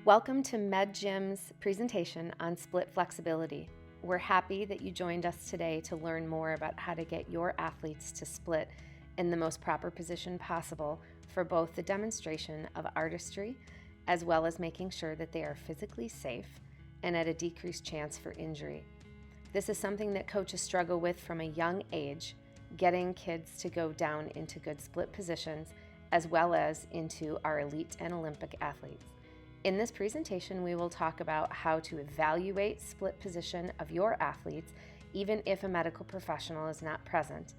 Welcome to MedGym's presentation on split flexibility. We're happy that you joined us today to learn more about how to get your athletes to split in the most proper position possible for both the demonstration of artistry as well as making sure that they are physically safe and at a decreased chance for injury. This is something that coaches struggle with from a young age, getting kids to go down into good split positions as well as into our elite and Olympic athletes. In this presentation, we will talk about how to evaluate split position of your athletes, even if a medical professional is not present,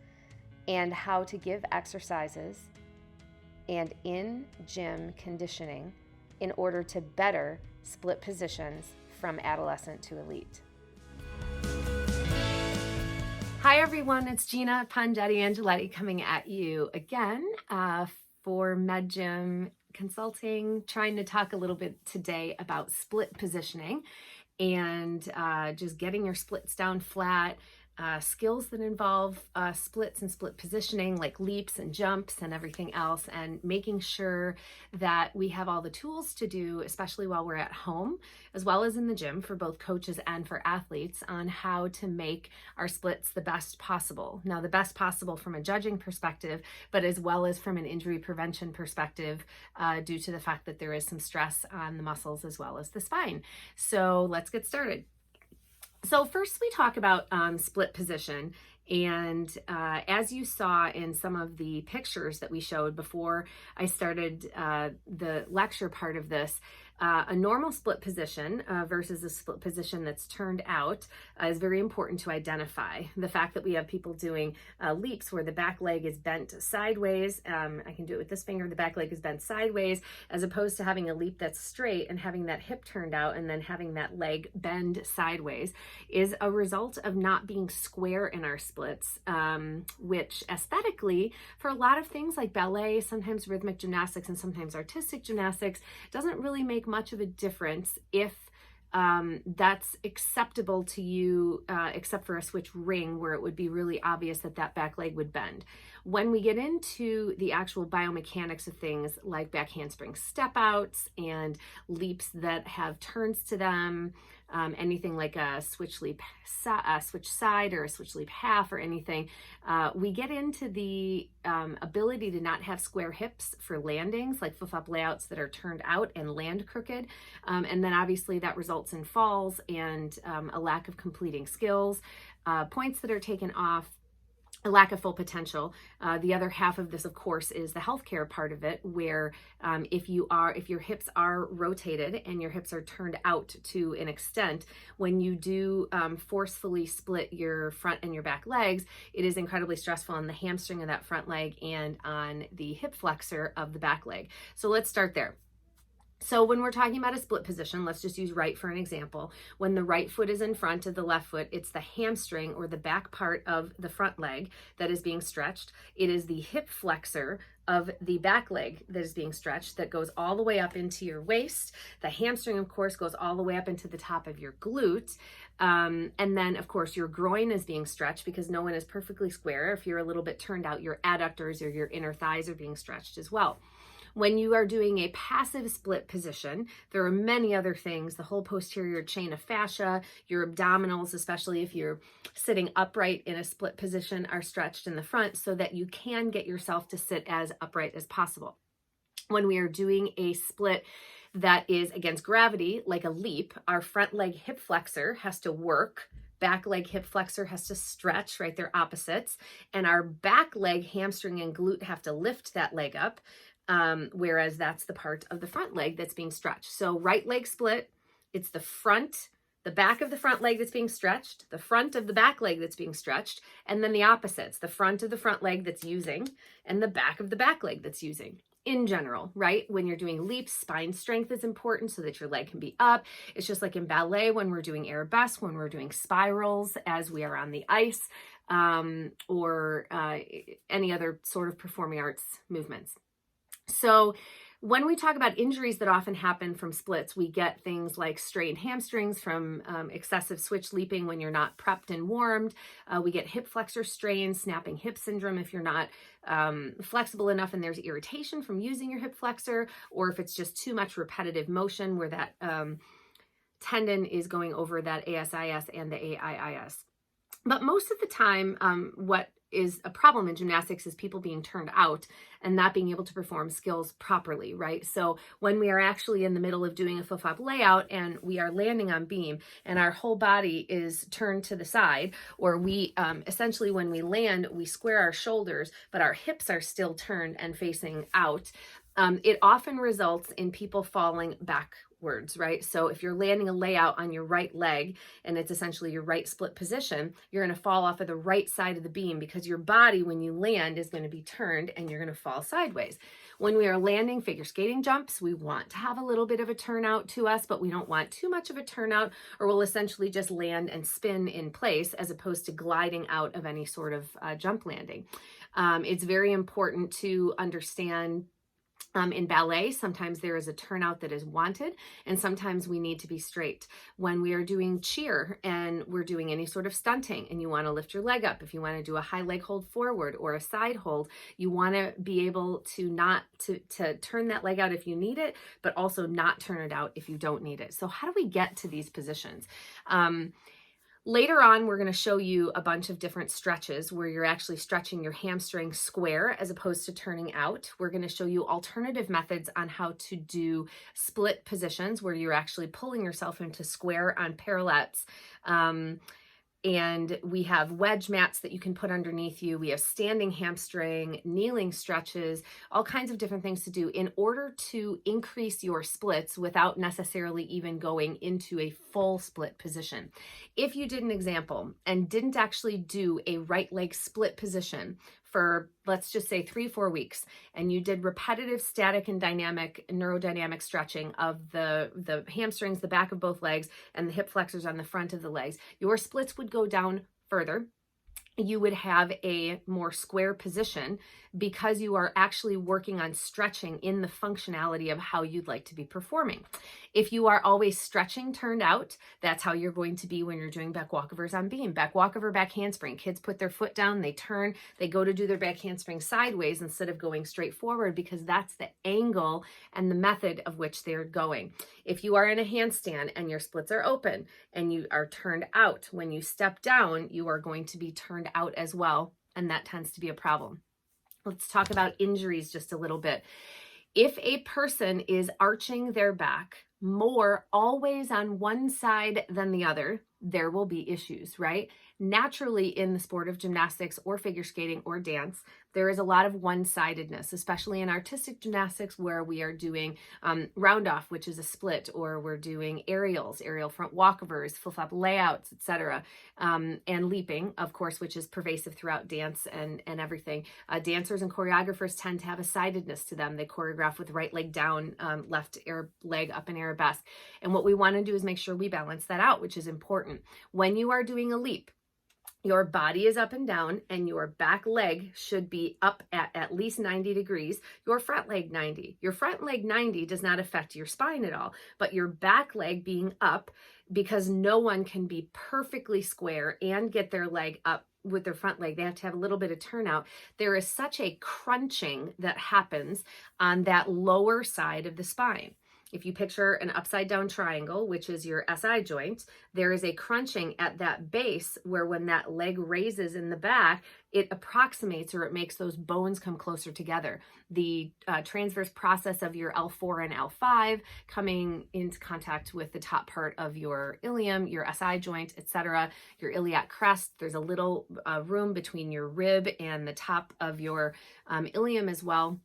and how to give exercises and in-gym conditioning in order to better split positions from adolescent to elite. Hi everyone, it's Gina Pongetti Angeletti coming at you again for MedGym Consulting, trying to talk a little bit today about split positioning and just getting your splits down flat, skills that involve splits and split positioning like leaps and jumps and everything else, and making sure that we have all the tools to do, especially while we're at home, as well as in the gym for both coaches and for athletes, on how to make our splits the best possible. Now, the best possible from a judging perspective, but as well as from an injury prevention perspective, due to the fact that there is some stress on the muscles as well as the spine. So let's get started. So first we talk about split position, and as you saw in some of the pictures that we showed before I started the lecture part of this, a normal split position versus a split position that's turned out is very important to identify. The fact that we have people doing leaps where the back leg is bent sideways, I can do it with this finger, the back leg is bent sideways, as opposed to having a leap that's straight and having that hip turned out and then having that leg bend sideways, is a result of not being square in our splits, which aesthetically, for a lot of things like ballet, sometimes rhythmic gymnastics, and sometimes artistic gymnastics, doesn't really make much of a difference if that's acceptable to you, except for a switch ring where it would be really obvious that that back leg would bend. When we get into the actual biomechanics of things like back handspring step outs and leaps that have turns to them, anything like a switch side or a switch leap half or anything, we get into the ability to not have square hips for landings, like flip-flop layouts that are turned out and land crooked. And then obviously that results in falls and a lack of completing skills, points that are taken off, a lack of full potential. The other half of this, of course, is the healthcare part of it, where if your hips are rotated and your hips are turned out to an extent, when you do forcefully split your front and your back legs, it is incredibly stressful on the hamstring of that front leg and on the hip flexor of the back leg. So let's start there. So when we're talking about a split position, let's just use right for an example. When the right foot is in front of the left foot, it's the hamstring or the back part of the front leg that is being stretched. It is the hip flexor of the back leg that is being stretched, that goes all the way up into your waist. The hamstring, of course, goes all the way up into the top of your glute. And then, of course, your groin is being stretched because no one is perfectly square. If you're a little bit turned out, your adductors or your inner thighs are being stretched as well. When you are doing a passive split position, there are many other things. The whole posterior chain of fascia, your abdominals, especially if you're sitting upright in a split position, are stretched in the front so that you can get yourself to sit as upright as possible. When we are doing a split that is against gravity, like a leap, our front leg hip flexor has to work. Back leg hip flexor has to stretch, right? They're opposites. And our back leg, hamstring, and glute have to lift that leg up. Whereas that's the part of the front leg that's being stretched. So right leg split, it's the back of the front leg that's being stretched, the front of the back leg that's being stretched, and then the opposites, the front of the front leg that's using and the back of the back leg that's using. In general, right? When you're doing leaps, spine strength is important so that your leg can be up. It's just like in ballet when we're doing arabesque, when we're doing spirals as we are on the ice, or any other sort of performing arts movements. So When we talk about injuries that often happen from splits, we get things like strained hamstrings from excessive switch leaping when you're not prepped and warmed. We get hip flexor strain, snapping hip syndrome if you're not flexible enough and there's irritation from using your hip flexor, or if it's just too much repetitive motion where that tendon is going over that ASIS and the AIIS. But most of the time, what is a problem in gymnastics is people being turned out and not being able to perform skills properly, right? So when we are actually in the middle of doing a flip-flop layout and we are landing on beam and our whole body is turned to the side, or we essentially when we land, we square our shoulders, but our hips are still turned and facing out, it often results in people falling backwards, right? So if you're landing a layout on your right leg and it's essentially your right split position, you're going to fall off of the right side of the beam because your body, when you land, is going to be turned and you're going to fall sideways. When we are landing figure skating jumps, we want to have a little bit of a turnout to us, but we don't want too much of a turnout, or we'll essentially just land and spin in place as opposed to gliding out of any sort of jump landing. It's very important to understand in ballet, sometimes there is a turnout that is wanted, and sometimes we need to be straight. When we are doing cheer and we're doing any sort of stunting and you want to lift your leg up, if you want to do a high leg hold forward or a side hold, you want to be able to not to turn that leg out if you need it, but also not turn it out if you don't need it. So how do we get to these positions? Later on, we're going to show you a bunch of different stretches where you're actually stretching your hamstring square as opposed to turning out. We're going to show you alternative methods on how to do split positions where you're actually pulling yourself into square on parallettes. And we have wedge mats that you can put underneath you. We have standing hamstring, kneeling stretches, all kinds of different things to do in order to increase your splits without necessarily even going into a full split position. If you did an example and didn't actually do a right leg split position for, let's just say 3-4 weeks, and you did repetitive static and dynamic neurodynamic stretching of the hamstrings, the back of both legs, and the hip flexors on the front of the legs, your splits would go down further. You would have a more square position because you are actually working on stretching in the functionality of how you'd like to be performing. If you are always stretching turned out, that's how you're going to be when you're doing back walkovers on beam. Back walkover, back handspring. Kids put their foot down, they turn, they go to do their back handspring sideways instead of going straight forward because that's the angle and the method of which they're going. If you are in a handstand and your splits are open and you are turned out, when you step down, you are going to be turned out as well, and that tends to be a problem. Let's talk about injuries just a little bit. If a person is arching their back more always on one side than the other, there will be issues, right? Naturally, in the sport of gymnastics or figure skating or dance, there is a lot of one-sidedness, especially in artistic gymnastics where we are doing round off, which is a split, or we're doing aerials, aerial front walkovers, flip-flop layouts, etc., and leaping, of course, which is pervasive throughout dance and everything. Dancers and choreographers tend to have a sidedness to them. They choreograph with right leg down, left leg up in arabesque. And what we want to do is make sure we balance that out, which is important. When you are doing a leap, your body is up and down and your back leg should be up at least 90 degrees, your front leg 90. Your front leg 90 does not affect your spine at all, but your back leg being up, because no one can be perfectly square and get their leg up with their front leg. They have to have a little bit of turnout. There is such a crunching that happens on that lower side of the spine. If you picture an upside down triangle, which is your SI joint, there is a crunching at that base where when that leg raises in the back, it approximates or it makes those bones come closer together. The transverse process of your L4 and L5 coming into contact with the top part of your ilium, your SI joint, etc., your iliac crest. There's a little room between your rib and the top of your ilium as well.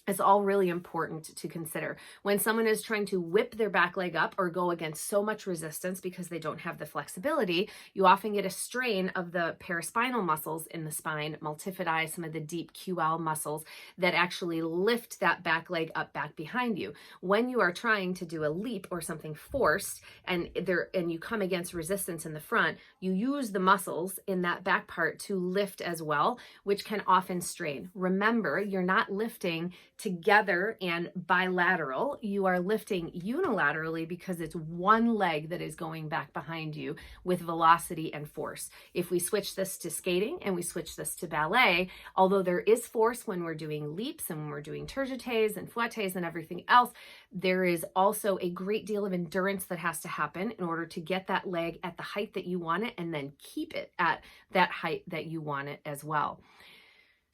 It's all really important to consider. When someone is trying to whip their back leg up or go against so much resistance because they don't have the flexibility, you often get a strain of the paraspinal muscles in the spine, multifidus, some of the deep QL muscles that actually lift that back leg up back behind you. When you are trying to do a leap or something forced and you come against resistance in the front, you use the muscles in that back part to lift as well, which can often strain. Remember, you're not lifting together and bilateral. You are lifting unilaterally because it's one leg that is going back behind you with velocity and force. If we switch this to skating and we switch this to ballet, although there is force when we're doing leaps and when we're doing turgetés and fouettes and everything else, there is also a great deal of endurance that has to happen in order to get that leg at the height that you want it and then keep it at that height that you want it as well.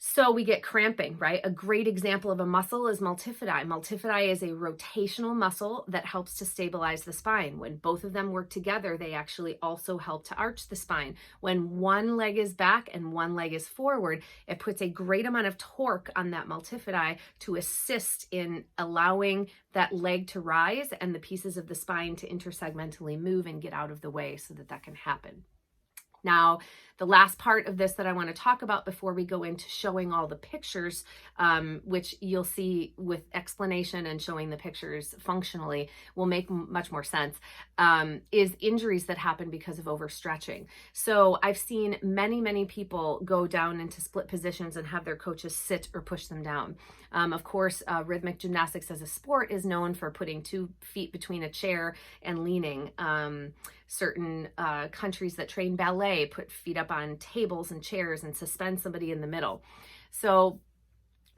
So we get cramping, right? A great example of a muscle is multifidi. Multifidi is a rotational muscle that helps to stabilize the spine. When both of them work together, they actually also help to arch the spine. When one leg is back and one leg is forward, it puts a great amount of torque on that multifidi to assist in allowing that leg to rise and the pieces of the spine to intersegmentally move and get out of the way so that that can happen. Now, the last part of this that I want to talk about before we go into showing all the pictures, which you'll see with explanation and showing the pictures functionally will make much more sense, is injuries that happen because of overstretching. So I've seen many people go down into split positions and have their coaches sit or push them down. Of course, rhythmic gymnastics as a sport is known for putting 2 feet between a chair and leaning. Certain countries that train ballet put feet up on tables and chairs and suspend somebody in the middle. So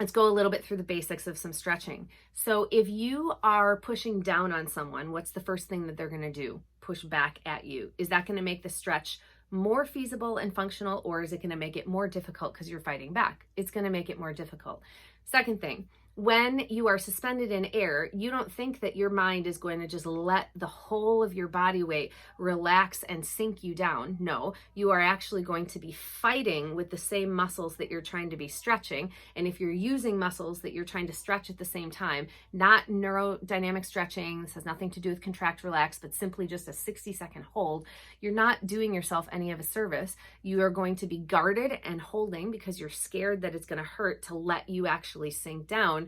let's go a little bit through the basics of some stretching. So if you are pushing down on someone, what's the first thing that they're going to do? Push back at you. Is that going to make the stretch more feasible and functional, or is it going to make it more difficult because you're fighting back? It's going to make it more difficult. Second thing, when you are suspended in air, you don't think that your mind is going to just let the whole of your body weight relax and sink you down. No, you are actually going to be fighting with the same muscles that you're trying to be stretching. And if you're using muscles that you're trying to stretch at the same time, not neurodynamic stretching, this has nothing to do with contract, relax, but simply just a 60-second hold, you're not doing yourself any of a service. You are going to be guarded and holding because you're scared that it's going to hurt to let you actually sink down.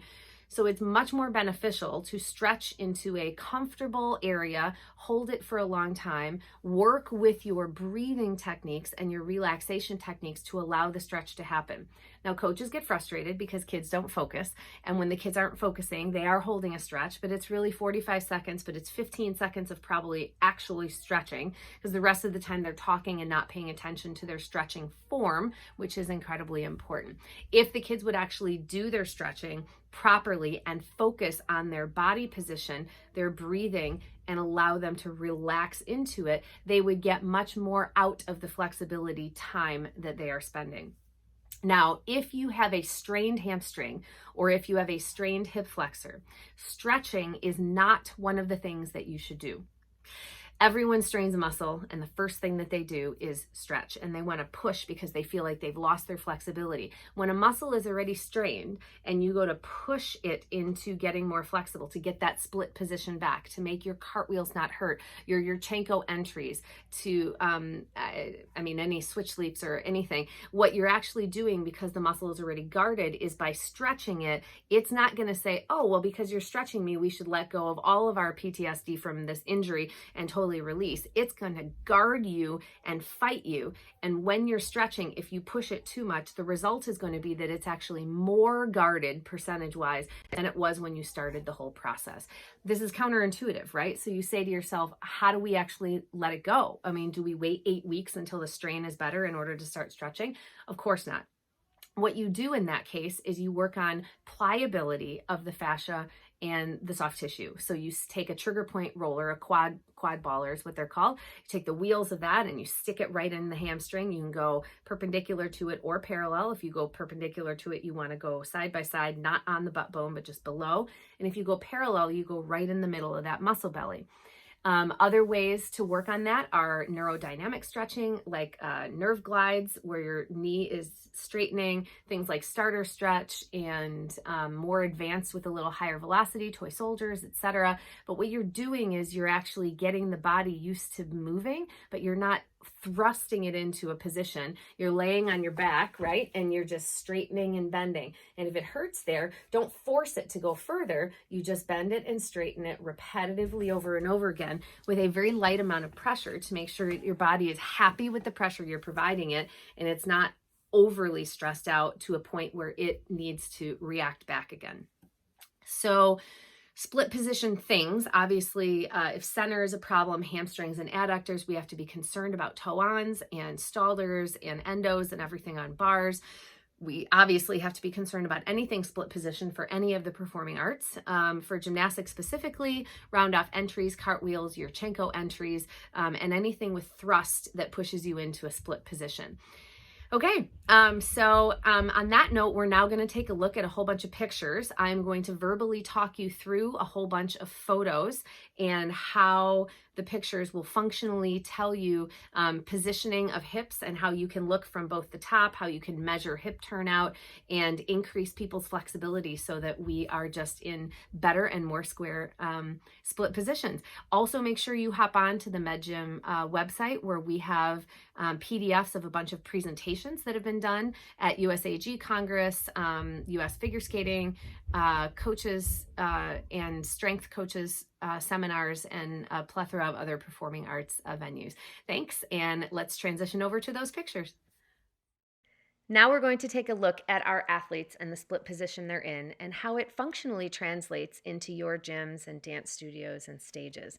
So it's much more beneficial to stretch into a comfortable area, hold it for a long time, work with your breathing techniques and your relaxation techniques to allow the stretch to happen. Now, coaches get frustrated because kids don't focus. And when the kids aren't focusing, they are holding a stretch, but it's really 45 seconds, but it's 15 seconds of probably actually stretching because the rest of the time they're talking and not paying attention to their stretching form, which is incredibly important. If the kids would actually do their stretching properly and focus on their body position, their breathing, and allow them to relax into it, they would get much more out of the flexibility time that they are spending. Now, if you have a strained hamstring or if you have a strained hip flexor, stretching is not one of the things that you should do. Everyone strains a muscle and the first thing that they do is stretch, and they want to push because they feel like they've lost their flexibility. When a muscle is already strained and you go to push it into getting more flexible, to get that split position back, to make your cartwheels not hurt, your Yurchenko entries, to any switch leaps or anything, what you're actually doing because the muscle is already guarded is by stretching it. It's not going to say, oh, well, because you're stretching me, we should let go of all of our PTSD from this injury and totally release. It's going to guard you and fight you. And when you're stretching, if you push it too much, the result is going to be that it's actually more guarded percentage-wise than it was when you started the whole process. This is counterintuitive, right? So you say to yourself, how do we actually let it go? I mean, do we wait 8 weeks until the strain is better in order to start stretching? Of course not. What you do in that case is you work on pliability of the fascia and the soft tissue. So you take a trigger point roller, a quad baller is what they're called. You take the wheels of that and you stick it right in the hamstring. You can go perpendicular to it or parallel. If you go perpendicular to it, you want to go side by side, not on the butt bone, but just below. And if you go parallel, you go right in the middle of that muscle belly. Other ways to work on that are neurodynamic stretching, like nerve glides, where your knee is straightening, things like starter stretch, and more advanced with a little higher velocity, toy soldiers, etc. But what you're doing is you're actually getting the body used to moving, but you're not thrusting it into a position. You're laying on your back, right? And you're just straightening and bending. And if it hurts there, don't force it to go further. You just bend it and straighten it repetitively over and over again with a very light amount of pressure to make sure your body is happy with the pressure you're providing it and it's not overly stressed out to a point where it needs to react back again. So split position things, obviously, if center is a problem, hamstrings and adductors, we have to be concerned about toe-ons and stallers and endos and everything on bars. We obviously have to be concerned about anything split position for any of the performing arts. For gymnastics specifically, round off entries, cartwheels, Yurchenko entries, and anything with thrust that pushes you into a split position. Okay, so on that note, we're now going to take a look at a whole bunch of pictures. I'm going to verbally talk you through a whole bunch of photos and how the pictures will functionally tell you positioning of hips and how you can look from both the top, how you can measure hip turnout and increase people's flexibility so that we are just in better and more square split positions. Also, make sure you hop on to the MedGym website where we have PDFs of a bunch of presentations that have been done at USAG Congress, US Figure Skating, coaches and strength coaches seminars, and a plethora of other performing arts venues. Thanks, and let's transition over to those pictures. Now we're going to take a look at our athletes and the split position they're in and how it functionally translates into your gyms and dance studios and stages.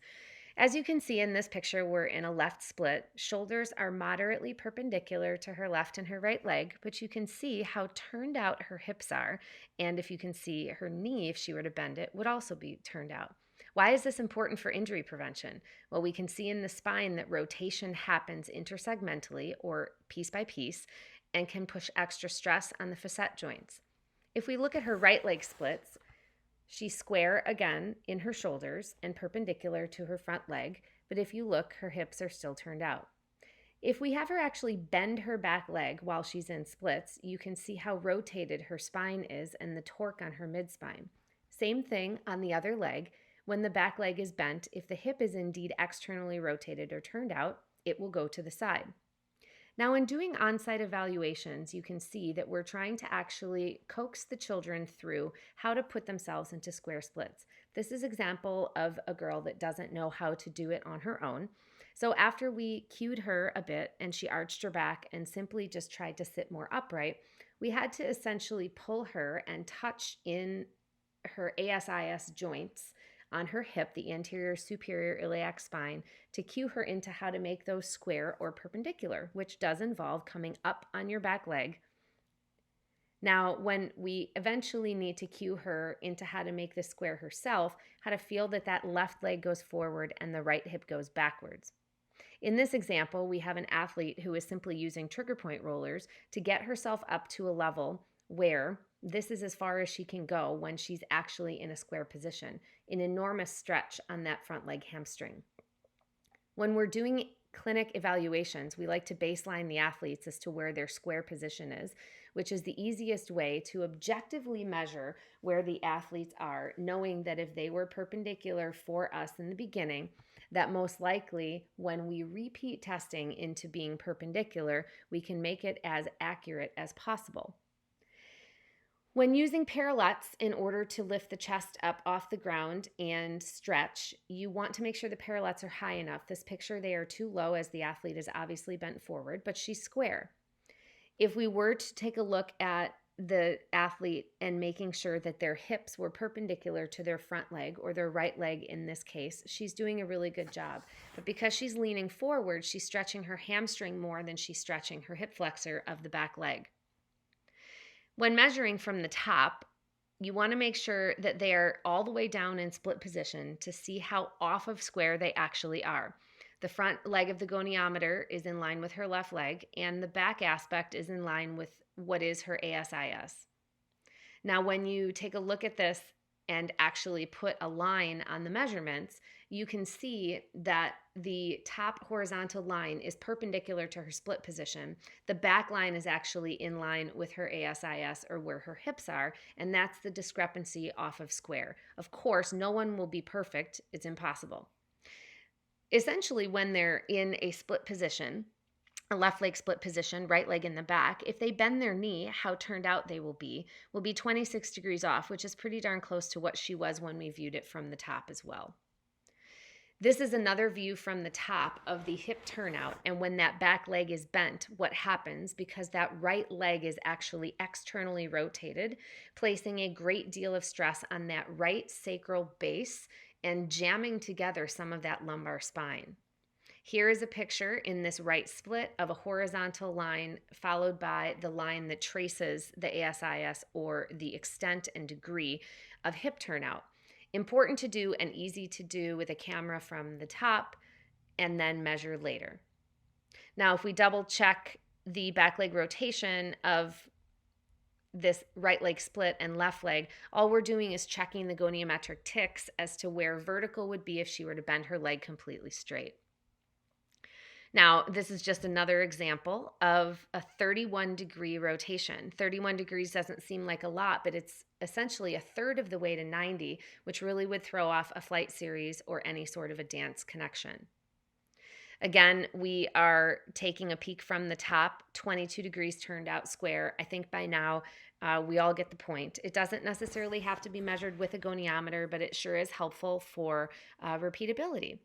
As you can see in this picture, we're in a left split. Shoulders are moderately perpendicular to her left and her right leg, but you can see how turned out her hips are. And if you can see her knee, if she were to bend it, would also be turned out. Why is this important for injury prevention? Well, we can see in the spine that rotation happens intersegmentally or piece by piece and can push extra stress on the facet joints. If we look at her right leg splits, she's square again in her shoulders and perpendicular to her front leg, but if you look, her hips are still turned out. If we have her actually bend her back leg while she's in splits, you can see how rotated her spine is and the torque on her mid-spine. Same thing on the other leg. When the back leg is bent, if the hip is indeed externally rotated or turned out, it will go to the side. Now, in doing on-site evaluations, you can see that we're trying to actually coax the children through how to put themselves into square splits. This is an example of a girl that doesn't know how to do it on her own. So after we cued her a bit and she arched her back and simply just tried to sit more upright, we had to essentially pull her and touch in her ASIS joints on her hip, the anterior superior iliac spine, to cue her into how to make those square or perpendicular, which does involve coming up on your back leg. Now, when we eventually need to cue her into how to make this square herself, how to feel that that left leg goes forward and the right hip goes backwards. In this example, we have an athlete who is simply using trigger point rollers to get herself up to a level where this is as far as she can go when she's actually in a square position, an enormous stretch on that front leg hamstring. When we're doing clinic evaluations, we like to baseline the athletes as to where their square position is, which is the easiest way to objectively measure where the athletes are, knowing that if they were perpendicular for us in the beginning, that most likely when we repeat testing into being perpendicular, we can make it as accurate as possible. When using parallettes in order to lift the chest up off the ground and stretch, you want to make sure the parallettes are high enough. This picture, they are too low as the athlete is obviously bent forward, but she's square. If we were to take a look at the athlete and making sure that their hips were perpendicular to their front leg or their right leg in this case, she's doing a really good job. But because she's leaning forward, she's stretching her hamstring more than she's stretching her hip flexor of the back leg. When measuring from the top, you want to make sure that they are all the way down in split position to see how off of square they actually are. The front leg of the goniometer is in line with her left leg, and the back aspect is in line with what is her ASIS. Now, when you take a look at this and actually put a line on the measurements, you can see that the top horizontal line is perpendicular to her split position. The back line is actually in line with her ASIS or where her hips are, and that's the discrepancy off of square. Of course, no one will be perfect. It's impossible. Essentially, when they're in a split position, a left leg split position, right leg in the back, if they bend their knee, how turned out they will be 26 degrees off, which is pretty darn close to what she was when we viewed it from the top as well. This is another view from the top of the hip turnout. And when that back leg is bent, what happens, because that right leg is actually externally rotated, placing a great deal of stress on that right sacral base and jamming together some of that lumbar spine. Here is a picture in this right split of a horizontal line followed by the line that traces the ASIS, or the extent and degree of hip turnout. Important to do and easy to do with a camera from the top and then measure later. Now, if we double check the back leg rotation of this right leg split and left leg, all we're doing is checking the goniometric ticks as to where vertical would be if she were to bend her leg completely straight. Now, this is just another example of a 31-degree rotation. 31 degrees doesn't seem like a lot, but it's essentially a third of the way to 90, which really would throw off a flight series or any sort of a dance connection. Again, we are taking a peek from the top, 22 degrees turned out square. I think by now we all get the point. It doesn't necessarily have to be measured with a goniometer, but it sure is helpful for repeatability.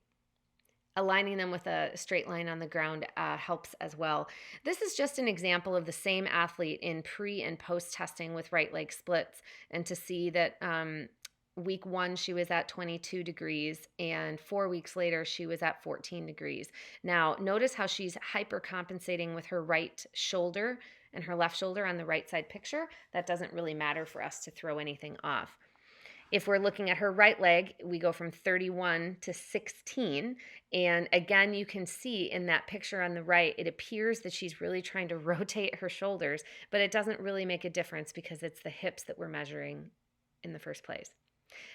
Aligning them with a straight line on the ground helps as well. This is just an example of the same athlete in pre and post testing with right leg splits, and to see that week 1 she was at 22 degrees and 4 weeks later she was at 14 degrees. Now notice how she's hypercompensating with her right shoulder and her left shoulder on the right side picture. That doesn't really matter for us to throw anything off. If we're looking at her right leg, we go from 31 to 16. And again, you can see in that picture on the right, it appears that she's really trying to rotate her shoulders, but it doesn't really make a difference because it's the hips that we're measuring in the first place.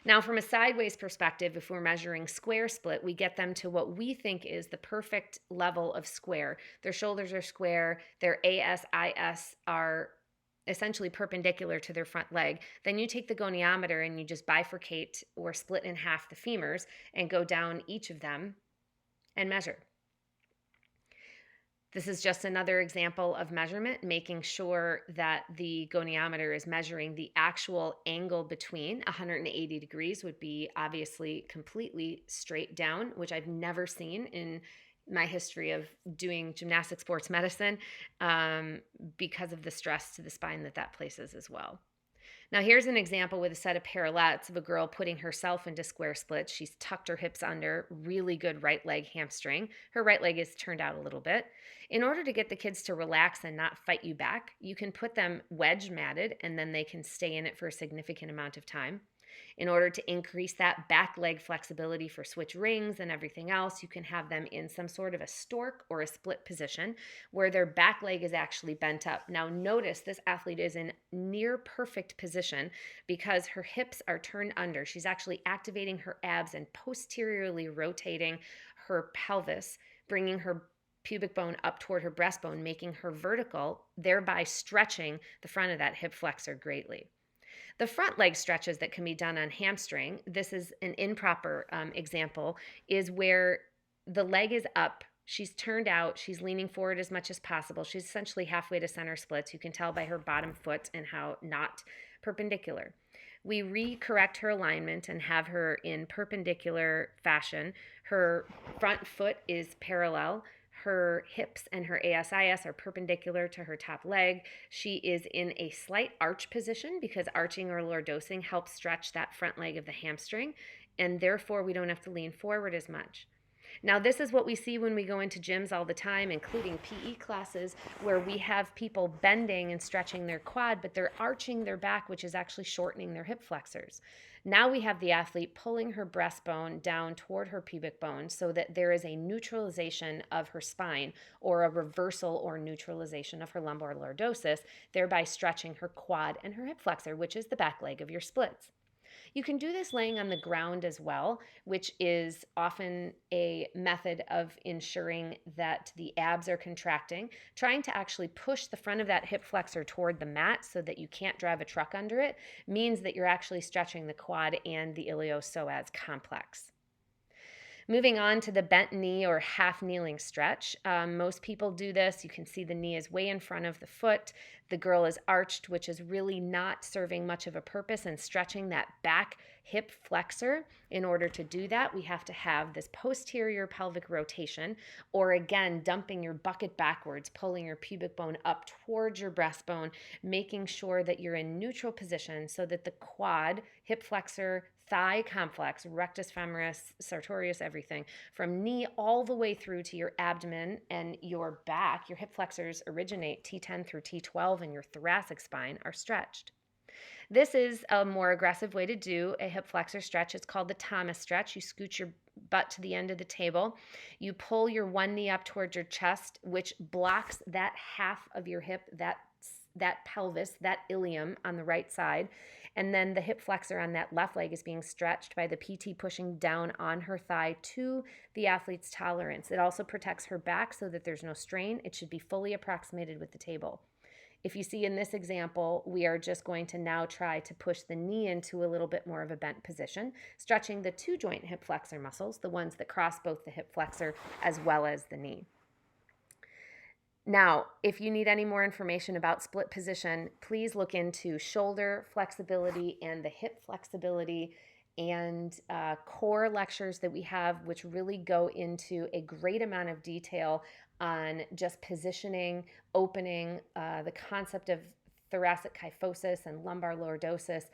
Now, from a sideways perspective, if we're measuring square split, we get them to what we think is the perfect level of square. Their shoulders are square, their ASIS are essentially perpendicular to their front leg. Then you take the goniometer and you just bifurcate or split in half the femurs and go down each of them and measure. This is just another example of measurement, making sure that the goniometer is measuring the actual angle between 180 degrees would be obviously completely straight down, which I've never seen in my history of doing gymnastic sports medicine because of the stress to the spine that places as well. Now here's an example with a set of parallettes of a girl putting herself into square splits. She's tucked her hips under, really good right leg hamstring. Her right leg is turned out a little bit. In order to get the kids to relax and not fight you back, you can put them wedge matted and then they can stay in it for a significant amount of time. In order to increase that back leg flexibility for switch rings and everything else, you can have them in some sort of a stork or a split position where their back leg is actually bent up. Now notice this athlete is in near perfect position because her hips are turned under. She's actually activating her abs and posteriorly rotating her pelvis, bringing her pubic bone up toward her breastbone, making her vertical, thereby stretching the front of that hip flexor greatly. The front leg stretches that can be done on hamstring, this is an improper example, is where the leg is up, she's turned out, she's leaning forward as much as possible. She's essentially halfway to center splits. You can tell by her bottom foot and how not perpendicular. We recorrect her alignment and have her in perpendicular fashion. Her front foot is parallel. Her hips and her ASIS are perpendicular to her top leg. She is in a slight arch position because arching or lordosing helps stretch that front leg of the hamstring, and therefore we don't have to lean forward as much. Now, this is what we see when we go into gyms all the time, including PE classes, where we have people bending and stretching their quad, but they're arching their back, which is actually shortening their hip flexors. Now we have the athlete pulling her breastbone down toward her pubic bone so that there is a neutralization of her spine or a reversal or neutralization of her lumbar lordosis, thereby stretching her quad and her hip flexor, which is the back leg of your splits. You can do this laying on the ground as well, which is often a method of ensuring that the abs are contracting. Trying to actually push the front of that hip flexor toward the mat so that you can't drive a truck under it means that you're actually stretching the quad and the iliopsoas complex. Moving on to the bent knee or half kneeling stretch. Most people do this. You can see the knee is way in front of the foot. The girl is arched, which is really not serving much of a purpose and stretching that back hip flexor. In order to do that, we have to have this posterior pelvic rotation, or again, dumping your bucket backwards, pulling your pubic bone up towards your breastbone, making sure that you're in neutral position so that the quad, hip flexor, thigh complex, rectus femoris, sartorius, everything, from knee all the way through to your abdomen and your back, your hip flexors originate T10 through T12 and your thoracic spine are stretched. This is a more aggressive way to do a hip flexor stretch. It's called the Thomas stretch. You scoot your butt to the end of the table. You pull your one knee up towards your chest, which blocks that half of your hip, that pelvis, that ilium on the right side. And then the hip flexor on that left leg is being stretched by the PT pushing down on her thigh to the athlete's tolerance. It also protects her back so that there's no strain. It should be fully approximated with the table. If you see in this example, we are just going to now try to push the knee into a little bit more of a bent position, stretching the two joint hip flexor muscles, the ones that cross both the hip flexor as well as the knee. Now, if you need any more information about split position, please look into shoulder flexibility and the hip flexibility and core lectures that we have, which really go into a great amount of detail on just positioning, opening, the concept of thoracic kyphosis and lumbar lordosis,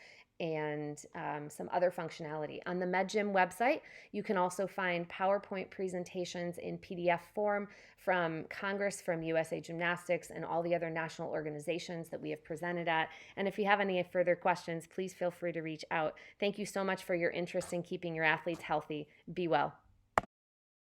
and some other functionality. On the MedGym website, you can also find PowerPoint presentations in PDF form from Congress, from USA Gymnastics, and all the other national organizations that we have presented at. And if you have any further questions, please feel free to reach out. Thank you so much for your interest in keeping your athletes healthy. Be well.